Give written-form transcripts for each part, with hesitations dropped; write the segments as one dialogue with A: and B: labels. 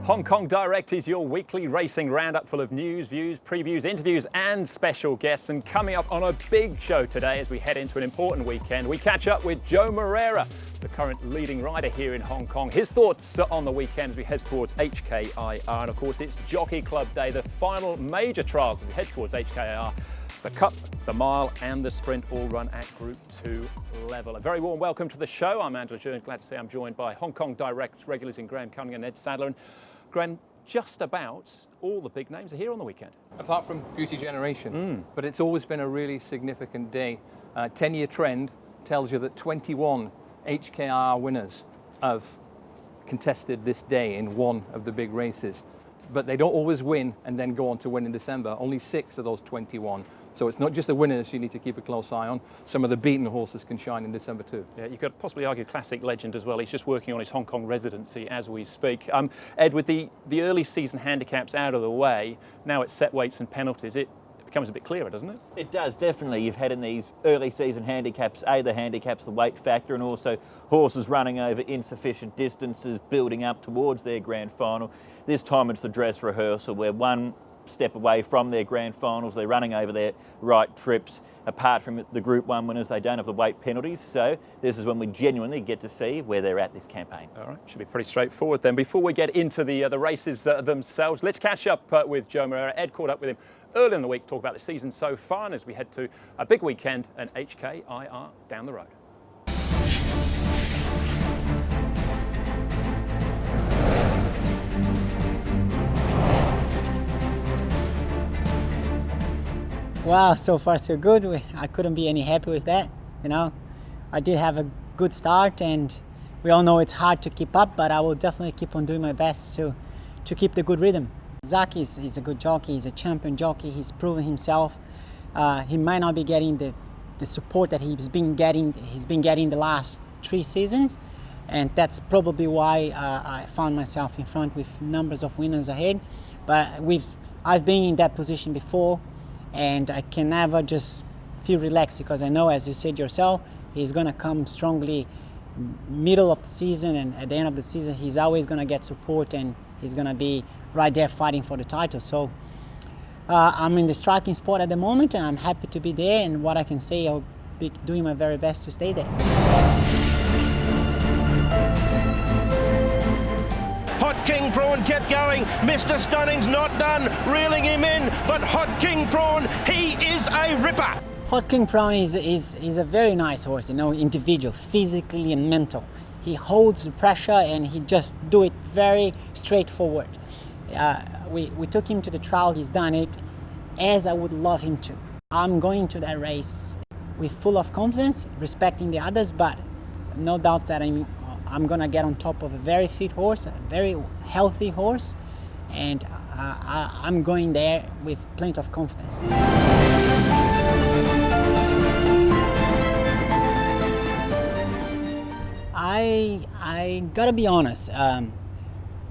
A: Hong Kong Direct is your weekly racing roundup full of news, views, previews, interviews and special guests. And coming up on a big show today as we head into an important weekend, we catch up with Joao Moreira, the current leading rider here in Hong Kong. His thoughts on the weekend as we head towards HKIR. And of course, it's Jockey Club Day, the final major trials as we head towards HKIR. The Cup, the Mile and the Sprint all run at Group 2 level. A very warm welcome to the show. I'm Andrew Jern. Glad to say I'm joined by Hong Kong Direct regulars in Graham Cunningham and Ed Sadler. And Graham, just about all the big names are here on the weekend.
B: Apart from Beauty Generation, but it's always been a really significant day. 10-year trend tells you that 21 HKR winners have contested this day in one of the big races. But they don't always win and then go on to win in December. Only 6 of those 21. So it's not just the winners you need to keep a close eye on. Some of the beaten horses can shine in December too.
A: Yeah, you could possibly argue classic legend as well. He's just working on his Hong Kong residency as we speak. Ed, with the early season handicaps out of the way, now it's set weights and penalties. It becomes a bit clearer, doesn't it?
C: It does, definitely. You've had in these early season handicaps, the handicaps, the weight factor, and also horses running over insufficient distances, building up towards their grand final. This time it's the dress rehearsal. We're one step away from their grand finals. They're running over their right trips. Apart from the Group 1 winners, they don't have the weight penalties. So this is when we genuinely get to see where they're at this campaign.
A: All right, should be pretty straightforward then. Before we get into the races themselves, let's catch up with Joao Moreira. Ed caught up with him early in the week, talk about the season so far, and as we head to a big weekend and HKIR down the road.
D: Wow, so far so good. I couldn't be any happier with that. You know, I did have a good start, and we all know it's hard to keep up, but I will definitely keep on doing my best to keep the good rhythm. Zach is a good jockey. He's a champion jockey. He's proven himself. He might not be getting the support that he's been getting the last 3 seasons, and that's probably why I found myself in front with numbers of winners ahead. But I've been in that position before. And I can never just feel relaxed because I know, as you said yourself, he's going to come strongly middle of the season, and at the end of the season he's always going to get support and he's going to be right there fighting for the title. So I'm in the striking spot at the moment and I'm happy to be there, and what I can say, I'll be doing my very best to stay there.
E: Hot King Prawn kept going. Mr. Stunning's not done, reeling him in, but Hot King Prawn, he is a ripper.
D: Hot King Prawn is a very nice horse, you know, individual, physically and mental. He holds the pressure and he just do it very straightforward. We took him to the trials, he's done it as I would love him to. I'm going to that race with full of confidence, respecting the others, but no doubt that I'm gonna get on top of a very fit horse, a very healthy horse, and I'm going there with plenty of confidence. I gotta be honest,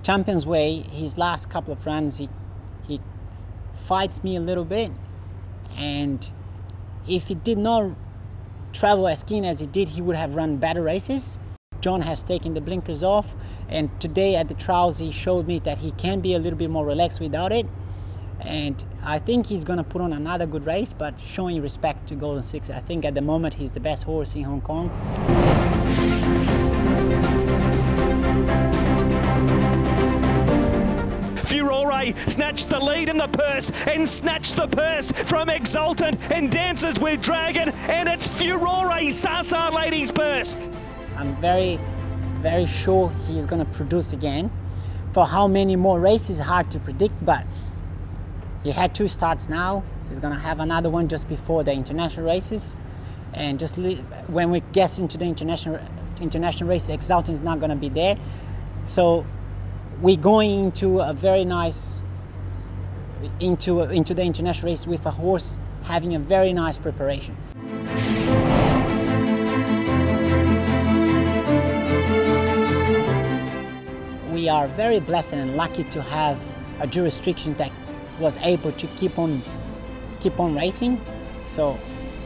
D: Champion's Way, his last couple of runs, he fights me a little bit, and if he did not travel as keen as he did, he would have run better races. John has taken the blinkers off, and today at the trials he showed me that he can be a little bit more relaxed without it, and I think he's going to put on another good race, but showing respect to Golden Six. I think at the moment he's the best horse in Hong Kong.
F: Furore snatched the lead in the purse and snatched the purse from Exultant and Dances with Dragon, and it's Furore Sasa Ladies purse.
D: I'm very, very sure he's going to produce again. For how many more races, hard to predict, but he had 2 starts now. He's going to have another one just before the international races. And just when we get into the international race, Exultant is not going to be there. So we're going into a very nice, into the international race with a horse having a very nice preparation. We are very blessed and lucky to have a jurisdiction that was able to keep on racing. So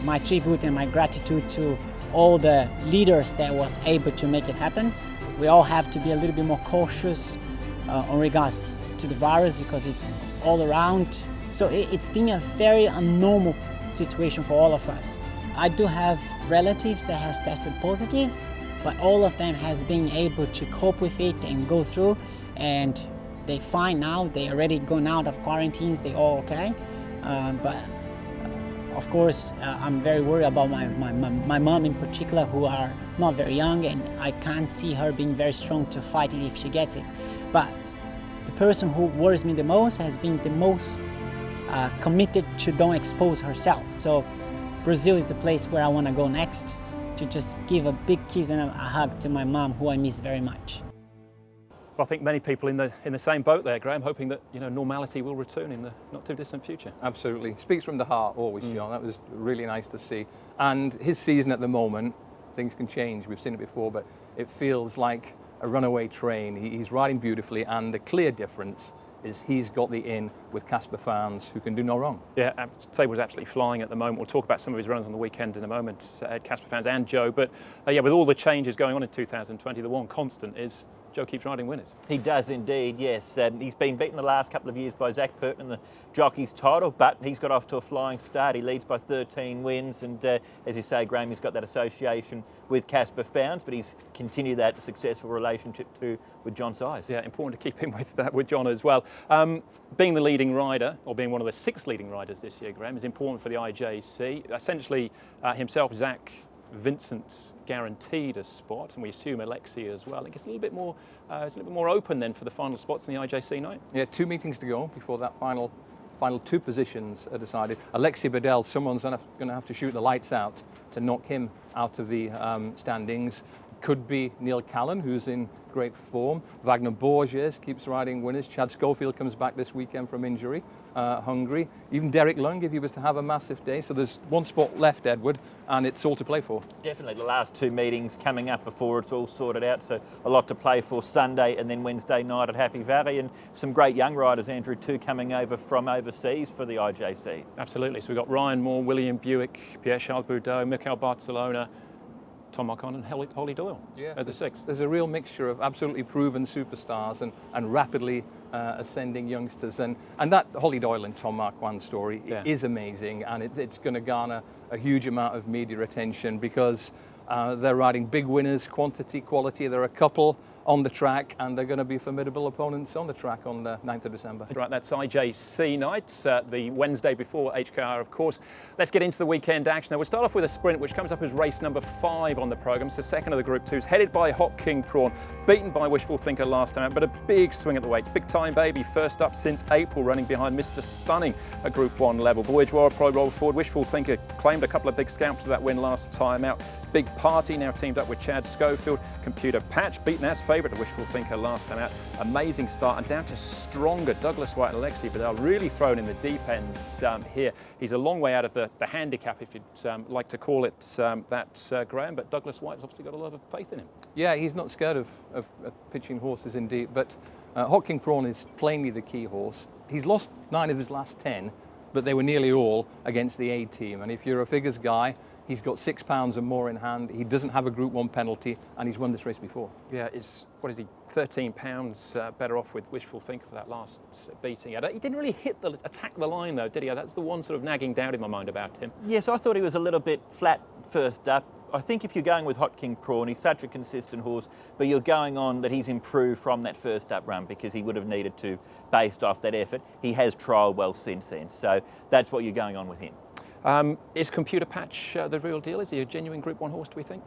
D: my tribute and my gratitude to all the leaders that was able to make it happen. We all have to be a little bit more cautious in regards to the virus, because it's all around. So it's been a very abnormal situation for all of us. I do have relatives that has tested positive, but all of them has been able to cope with it and go through, and they're fine now. They already gone out of quarantines. They all okay, but of course I'm very worried about my mom in particular, who are not very young, and I can't see her being very strong to fight it if she gets it. But the person who worries me the most has been the most committed to don't expose herself. So Brazil is the place where I want to go next, to just give a big kiss and a hug to my mom, who I miss very much.
A: Well, I think many people in the same boat there, Graham, hoping that normality will return in the not too distant future.
B: Absolutely. Speaks from the heart always, John. That was really nice to see. And his season at the moment, things can change. We've seen it before, but it feels like a runaway train. He's riding beautifully, and the clear difference is he's got the in with Casper fans who can do no wrong.
A: Yeah, Sable's absolutely flying at the moment. We'll talk about some of his runs on the weekend in a moment, Casper fans and Joe. But yeah, with all the changes going on in 2020, the one constant is Joe keeps riding winners.
C: He does indeed, yes. He's been beaten the last couple of years by Zach Purton in the Jockey's title, but he's got off to a flying start. He leads by 13 wins, and as you say, Graham, he's got that association with Casper fans, but he's continued that successful relationship too with John Size.
A: Yeah, important to keep him with John as well. Being the leading rider, or being one of the 6 leading riders this year, Graham, is important for the IJC. Essentially, himself, Zach, Vincent guaranteed a spot, and we assume Alexia as well. It gets a little bit more, it's a little bit more open then for the final spots in the IJC night.
B: Yeah, 2 meetings to go before that final 2 positions are decided. Alexia Bedell, someone's going to have to shoot the lights out to knock him out of the standings. Could be Neil Callan, who's in great form. Wagner Borges keeps riding winners. Chad Schofield comes back this weekend from injury, Hungary. Even Derek Lung, if he was to have a massive day. So there's 1 spot left, Edward, and it's all to play for.
C: Definitely the last 2 meetings coming up before it's all sorted out. So a lot to play for Sunday and then Wednesday night at Happy Valley. And some great young riders, Andrew, too, coming over from overseas for the IJC.
A: Absolutely. So we've got Ryan Moore, William Buick, Pierre-Charles Boudot, Mikel Barcelona, Tom Marcon and Holly Doyle as the 6th.
B: There's a real mixture of absolutely proven superstars and rapidly ascending youngsters. And that Holly Doyle and Tom Marquand story is amazing, and it's going to garner a huge amount of media attention because they're riding big winners, quantity, quality. There are a couple on the track, and they're going to be formidable opponents on the track on the 9th of December.
A: Right, that's IJC night, the Wednesday before HKR, of course. Let's get into the weekend action. Now, we'll start off with a sprint, which comes up as race number 5 on the programme. It's the second of the Group 2s, headed by Hot King Prawn, beaten by Wishful Thinker last time out, but a big swing at the weights. Big Time Baby, first up since April, running behind Mr. Stunning at Group 1 level. Voyage Royal Pro rolled forward. Wishful Thinker claimed a couple of big scalps to that win last time out. Big Party now teamed up with Chad Schofield. Computer Patch beaten as favourite to Wishful Thinker last time out. Amazing start, and down to stronger Douglas White and Alexi Bedell, really thrown in the deep end here. He's a long way out of the handicap, if you'd like to call it that, Graham, but Douglas White's obviously got a lot of faith in him.
B: Yeah, he's not scared of pitching horses indeed, but Hot King Prawn is plainly the key horse. He's lost 9 of his last 10, but they were nearly all against the A team, and if you're a figures guy, he's got £6 and more in hand. He doesn't have a Group 1 penalty, and he's won this race before.
A: Yeah, what is he, £13 better off with Wishful Thinker for that last beating. He didn't really attack the line, though, did he? That's the one sort of nagging doubt in my mind about him.
C: Yes, I thought he was a little bit flat first up. I think if you're going with Hot King Prawn, he's such a consistent horse, but you're going on that he's improved from that first up run because he would have needed to, based off that effort. He has trialled well since then, so that's what you're going on with him.
A: Is Computer Patch the real deal? Is he a genuine Group 1 horse, do we think?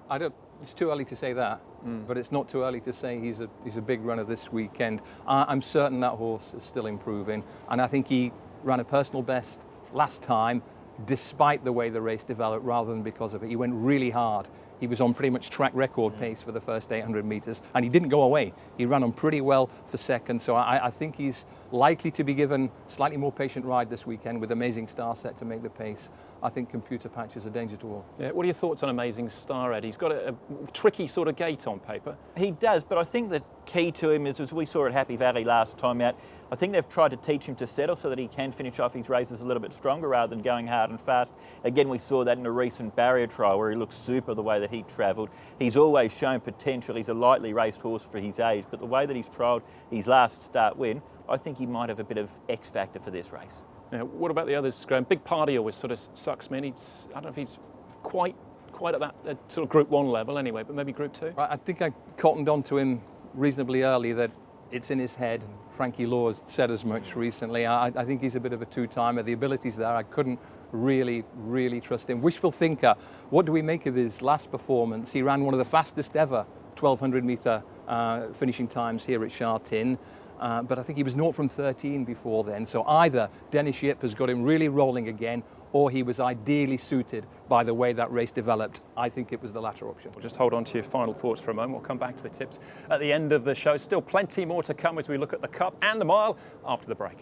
B: It's too early to say that, but it's not too early to say he's a big runner this weekend. I'm certain that horse is still improving, and I think he ran a personal best last time, despite the way the race developed rather than because of it. He went really hard. He was on pretty much track record pace for the first 800 metres, and he didn't go away. He ran on pretty well for second, so I think he's likely to be given slightly more patient ride this weekend with Amazing Star set to make the pace. I think Computer Patch is a danger to all.
A: Yeah, what are your thoughts on Amazing Star, Ed? He's got a tricky sort of gait on paper.
C: He does, but I think the key to him is, as we saw at Happy Valley last time out, I think they've tried to teach him to settle so that he can finish off his races a little bit stronger rather than going hard and fast. Again, we saw that in a recent barrier trial where he looked super the way that he travelled. He's always shown potential. He's a lightly raced horse for his age, but the way that he's trialled his last start win, I think he might have a bit of X factor for this race.
A: Now, what about the others, Graham? Big Party always sort of sucks me in. I don't know if he's quite at that sort of Group 1 level anyway, but maybe Group 2?
B: I think I cottoned on to him reasonably early that it's in his head. Frankie Law's said as much recently. I think he's a bit of a two-timer. The ability's there. I couldn't really trust him. Wishful thinker. What do we make of his last performance? He ran one of the fastest ever 1,200 metre finishing times here at Sha Tin. But I think he was 0 from 13 before then. So either Dennis Yip has got him really rolling again, or he was ideally suited by the way that race developed. I think it was the latter option.
A: We'll just hold on to your final thoughts for a moment. We'll come back to the tips at the end of the show. Still plenty more to come as we look at the Cup and the Mile after the break.